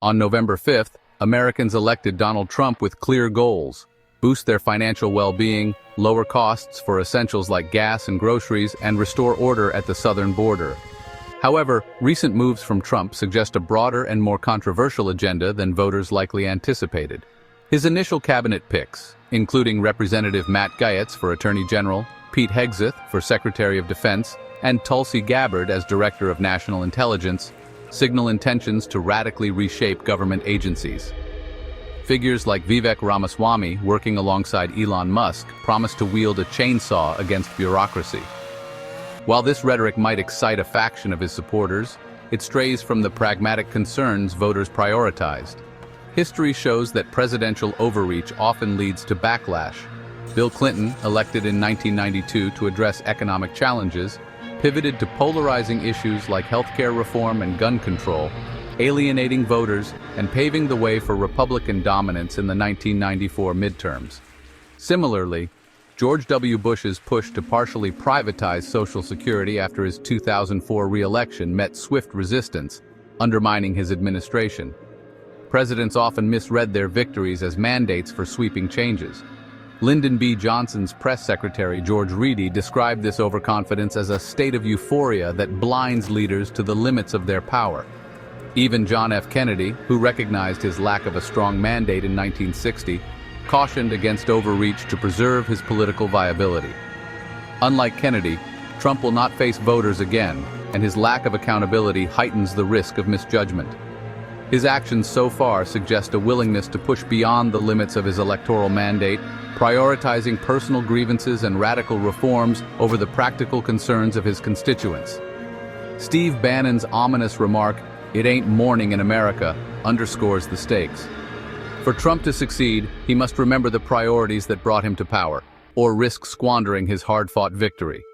On November 5th, Americans elected Donald Trump with clear goals: boost their financial well-being, lower costs for essentials like gas and groceries, and restore order at the southern border. However, recent moves from Trump suggest a broader and more controversial agenda than voters likely anticipated. His initial cabinet picks, including Representative Matt Gaetz for Attorney General, Pete Hegseth for Secretary of Defense, and Tulsi Gabbard as Director of National Intelligence, signal intentions to radically reshape government agencies. Figures like Vivek Ramaswamy, working alongside Elon Musk, promise to wield a chainsaw against bureaucracy. While this rhetoric might excite a faction of his supporters, it strays from the pragmatic concerns voters prioritized. History shows that presidential overreach often leads to backlash. Bill Clinton, elected in 1992 to address economic challenges, pivoted to polarizing issues like healthcare reform and gun control, alienating voters and paving the way for Republican dominance in the 1994 midterms. Similarly, George W. Bush's push to partially privatize Social Security after his 2004 re-election met swift resistance, undermining his administration. Presidents often misread their victories as mandates for sweeping changes. Lyndon B. Johnson's press secretary, George Reedy, described this overconfidence as a state of euphoria that blinds leaders to the limits of their power. Even John F. Kennedy, who recognized his lack of a strong mandate in 1960, cautioned against overreach to preserve his political viability. Unlike Kennedy, Trump will not face voters again, and his lack of accountability heightens the risk of misjudgment. His actions so far suggest a willingness to push beyond the limits of his electoral mandate, prioritizing personal grievances and radical reforms over the practical concerns of his constituents. Steve Bannon's ominous remark, "It ain't morning in America," underscores the stakes. For Trump to succeed, he must remember the priorities that brought him to power, or risk squandering his hard-fought victory.